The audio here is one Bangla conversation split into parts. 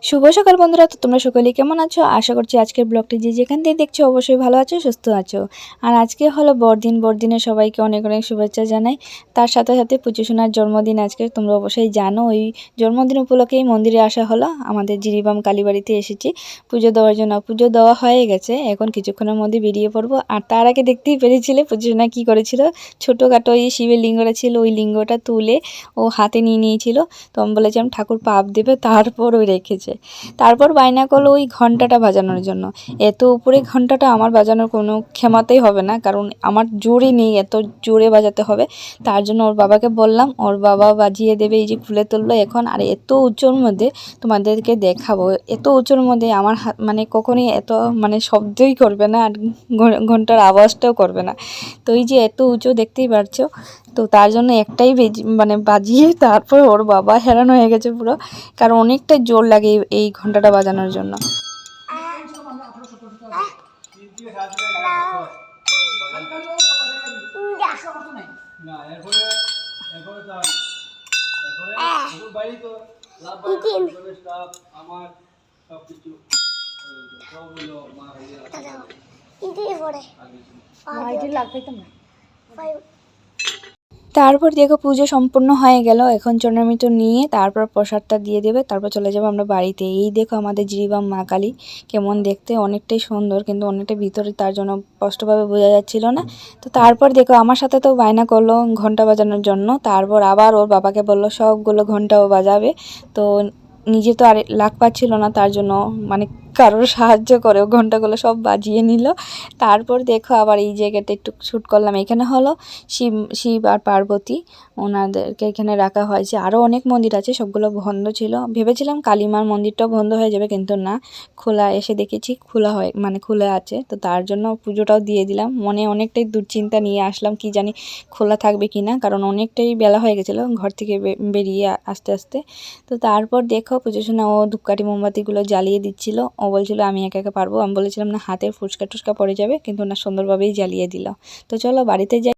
শুভ সকাল বন্ধুরা। তো তোমরা সকলেই কেমন আছো? আশা করছি আজকের ব্লগটি যে যেখান থেকে দেখছো অবশ্যই ভালো আছো, সুস্থ আছো। আর আজকে হলো বড়দিনে সবাইকে অনেক অনেক শুভেচ্ছা জানাই। তার সাথে সাথে পুজো সোনার জন্মদিন আজকে, তোমরা অবশ্যই জানো। ওই জন্মদিন উপলক্ষেই মন্দিরে আসা হলো। আমাদের জিরিবাম কালীবাড়িতে এসেছি পুজো দেওয়ার জন্য। পুজো দেওয়া হয়ে গেছে, এখন কিছুক্ষণের মধ্যে বেরিয়ে পড়বো। আর তার আগে দেখতেই পেরেছিলে পুজো সোনা কী করেছিল। ছোটোখাটো ওই শিবের লিঙ্গটা ছিল, ওই লিঙ্গটা তুলে ও হাতে নিয়ে নিয়েছিল। তো আমি বলেছিলাম ঠাকুর পাপ দেবে, তারপর ওই রেখেছে। তারপর বায়না করলো ওই ঘন্টাটা বাজানোর জন্য। এত উপরে ঘন্টাটা আমার বাজানোর কোনো ক্ষমতাই হবে না, কারণ আমার জোরে নেই, এত জোরে বাজাতে হবে। তার জন্য ওর বাবাকে বললাম, ওর বাবা বাজিয়ে দেবে। এই যে খুলে তুললো এখন। আর এত উঁচুর মধ্যে তোমাদেরকে দেখাবো, এত উঁচুর মধ্যে আমার মানে কখনই এত মানে শব্দই করবে না, আর ঘন্টার আওয়াজটাও করবে না। তো এই যে এত উঁচু দেখতেই পারছো। তো তার জন্য একটাই মানে বাজিয়ে তারপর ওর বাবা হেরান হয়ে গেছে পুরো, কারণ অনেকটা জোর লাগে এই ঘন্টাটা বাজানোর জন্য। তারপর দেখো পুজো সম্পূর্ণ হয়ে গেল। এখন চরণামৃত নিয়ে তারপর প্রসাদটা দিয়ে দেবে, তারপর চলে যাবো আমরা বাড়িতে। এই দেখো আমাদের জিরিবাম মা কালী কেমন দেখতে, অনেকটাই সুন্দর, কিন্তু অনেকটা ভিতরে, তার জন্য স্পষ্টভাবে বোঝা যাচ্ছিল না। তো তারপর দেখো আমার সাথে তো বায়না করলো ঘন্টা বাজানোর জন্য। তারপর আবার ওর বাবাকে বললো সবগুলো ঘন্টাও বাজাবে। তো নিজে তো আর লাগ পাচ্ছিল না, তার জন্য মানে কারোর সাহায্য করে ও ঘন্টাগুলো সব বাজিয়ে নিল। তারপর দেখো আবার এই জায়গাটা একটু শ্যুট করলাম। এখানে হলো শিব আর পার্বতী, ওনাদেরকে এখানে রাখা হয়েছে। আরও অনেক মন্দির আছে, সবগুলো বন্ধ ছিল। ভেবেছিলাম কালীমার মন্দিরটাও বন্ধ হয়ে যাবে, কিন্তু না, খোলা। এসে দেখেছি খোলা হয়, মানে খোলা আছে। তো তার জন্য পুজোটাও দিয়ে দিলাম। মনে অনেকটাই দুশ্চিন্তা নিয়ে আসলাম, কি জানি খোলা থাকবে কি না, কারণ অনেকটাই বেলা হয়ে গেছিলো ঘর থেকে বেরিয়ে আস্তে আস্তে। তো তারপর দেখো পুজো সোনা ও ধূপকাঠি মোমবাতিগুলো জ্বালিয়ে দিচ্ছিল। ও বলছিল আমি একা একা পারবো। আমি বলেছিলাম না, হাতে ফুচকা টুচকা পড়ে যাবে, কিন্তু না, সুন্দরভাবেই জ্বালিয়ে দিল। তো চলো বাড়িতে যাই।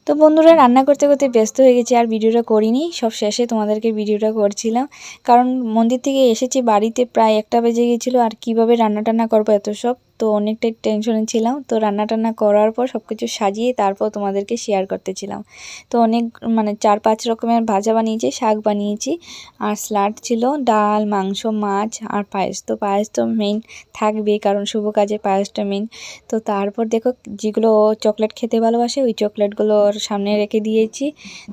তো বন্ধুরা, রান্না করতে করতে ব্যস্ত হয়ে গেছি, আর ভিডিওটা করিনি। সব শেষে তোমাদেরকে ভিডিওটা করছিলাম, কারণ মন্দির থেকে এসেছি বাড়িতে প্রায় 1টা বেজে গিয়েছিলো। আর কিভাবে রান্না টান্না করবো এত সব, তো অনেকটাই টেনশনে ছিলাম। তো রান্না টান্না করার পর সব কিছু সাজিয়ে তারপর তোমাদেরকে শেয়ার করতেছিলাম। তো অনেক মানে 4-5 রকমের ভাজা বানিয়েছি, শাক বানিয়েছি, আর স্যালাড ছিল, ডাল, মাংস, মাছ আর পায়েস। তো পায়েস তো মেইন থাকবেই, কারণ শুভ কাজে পায়েসটা মেইন। তো তারপর দেখো যেগুলো ও চকলেট খেতে ভালোবাসে, ওই চকলেটগুলো ওর সামনে রেখে দিয়েছি।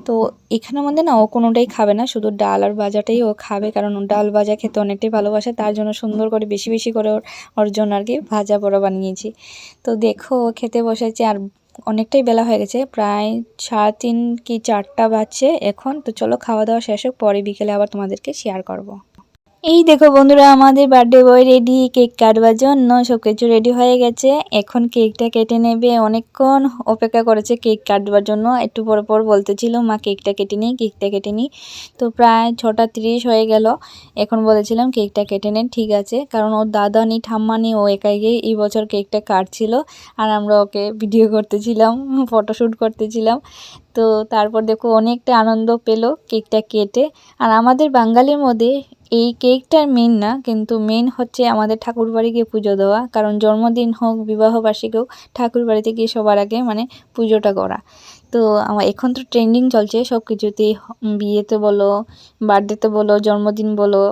তো এখানের মধ্যে না ও কোনোটাই খাবে না, শুধু ডাল আর ভাজাটাই ও খাবে, কারণ ও ডাল ভাজা খেতে অনেকটাই ভালোবাসে। তার জন্য সুন্দর করে বেশি বেশি করে ওর জন্য আর কি ভাজা বড়া বানিয়েছি। তো দেখো ও খেতে বসেছে। আর অনেকটাই বেলা হয়ে গেছে, প্রায় 3:30 কি 4টা বাজছে এখন। তো চলো খাওয়া দাওয়া শেষ হোক, পরে বিকেলে আবার তোমাদেরকে শেয়ার করব। এই দেখো বন্ধুরা, আমাদের বার্থডে বয় রেডি, কেক কাটবার জন্য সব কিছু রেডি হয়ে গেছে। এখন কেকটা কেটে নেবে। অনেকক্ষণ অপেক্ষা করেছে কেক কাটবার জন্য, একটু পর পর বলতেছিল মা কেকটা কেটে নিই, কেকটা কেটে নিই। তো প্রায় 6:30 হয়ে গেল। এখন বলেছিলাম কেকটা কেটে নেন, ঠিক আছে, কারণ ওর দাদা নি ঠাম্মা নি, ও একাই গিয়ে এই বছর কেকটা কাটছিল। আর আমরা ওকে ভিডিও করতেছিলাম, ফটোশ্যুট করতেছিলাম। তো তারপর দেখো অনেকটা আনন্দ পেলো কেকটা কেটে। আর আমাদের বাঙালির মধ্যে এই কেকটার মেন না, কিন্তু মেন হচ্ছে আমাদের ঠাকুর বাড়ি গিয়ে পুজো দেওয়া, কারণ জন্মদিন হোক বিবাহবার্ষিকী হোক, ঠাকুর বাড়িতে গিয়ে সবার আগে মানে পুজোটা করা। তো এখন তো ট্রেন্ডিং চলছে সব কিছুতেই, বিয়েতে বলো, বার্থডেতে বলো, জন্মদিন বলো,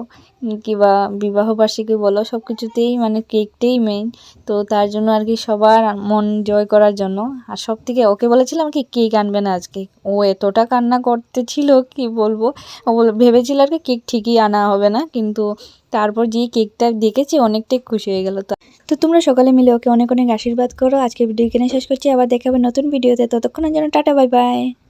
কিংবা বিবাহবার্ষিকী বলো, সব কিছুতেই মানে কেকটাই মেইন। তো তার জন্য আর কি সবার মন জয় করার জন্য। আর সব থেকে ওকে বলেছিলাম কি কেক আনবে না আজকে, ও এতটা কান্না করতেছিল কি বলবো। ও ভেবেছিল আর কি কেক ঠিকই আনা হবে না, কিন্তু তারপর যেই কেকটা দেখেছি অনেকটাই খুশি হয়ে গেল। তো তোমরা সকালে মিলে ওকে অনেক অনেক আশীর্বাদ করো। আজকে ভিডিও এখানে শেষ করছি, আবার দেখা হবে নতুন ভিডিওতে। ততক্ষণের জন্য টাটা, বাই বাই।